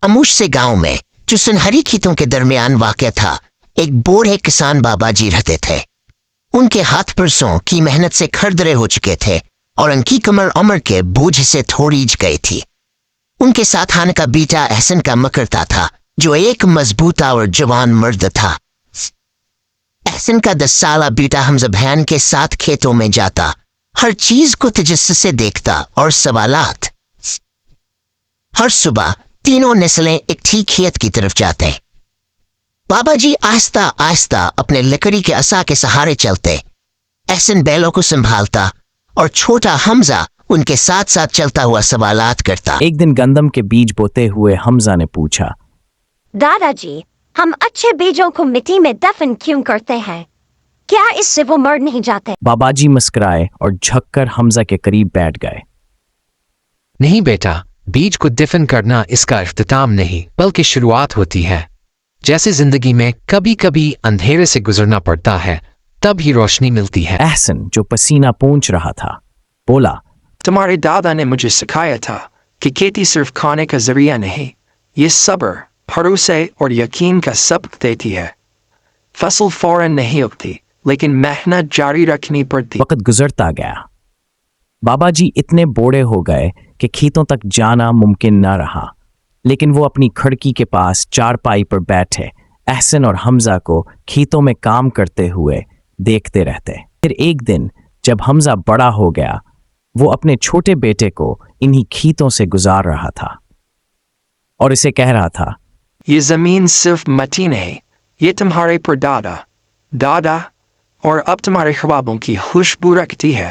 अमूश से गांव में, जो सुनहरी खेतों के दरमियान वाक़ था, एक बूढ़े किसान बाबा जी रहते थे। उनके हाथ बरसों की मेहनत से खरदरे हो चुके थे और उनकी कमर उम्र के बोझ से थोड़ी गई थी। उनके साथ आने का बेटा एहसन का मकरता था, जो एक मजबूता और जवान मर्द था। एहसन का 10 साला बेटा हमजा बहन के साथ खेतों में जाता, हर चीज को तजस्सुस से देखता और सवालात। हर सुबह तीनों नस्लें एक ठीक खेत की तरफ जाते। बाबा जी आहिस्ता आहिस्ता अपने लकड़ी के असा के सहारे चलते। एहसन बैलों को संभालता और छोटा हमजा उनके साथ साथ चलता हुआ सवालात करता। एक दिन गंदम के बीज बोते हुए हमजा ने पूछा, दादाजी, हम अच्छे बीजों को मिट्टी में दफन क्यों करते हैं? क्या इससे वो मर नहीं जाते? बाबाजी मुस्कुराए और झुककर हमजा के करीब बैठ गए। नहीं बेटा, बीज को दफन करना इसका इख्तिताम नहीं बल्कि शुरुआत होती है। जैसे जिंदगी में कभी कभी अंधेरे से गुजरना पड़ता है, तब ही रोशनी मिलती है। एहसन, जो पसीना पोंछ रहा था, बोला, तुम्हारे दादा ने मुझे सिखाया था कि खेती सिर्फ खाने का जरिया नहीं, ये सब्र, भरोसे और यकीन का सबक देती है। फसल फौरन नहीं उगती, लेकिन मेहनत जारी रखनी पड़ती। वक्त गुजरता गया। बाबाजी इतने बूढ़े हो गए कि खेतों तक जाना मुमकिन न रहा, लेकिन वो अपनी खिड़की के पास चारपाई पर बैठे एहसन और हमजा को खेतों में काम करते हुए देखते रहते। फिर एक दिन जब हमजा बड़ा हो गया, वो अपने छोटे बेटे को इन्हीं खेतों से गुजार रहा था और इसे कह रहा था, ये जमीन सिर्फ मिट्टी नहीं, ये तुम्हारे परदादा, दादा और अब तुम्हारे ख्वाबों की खुशबू रखती है।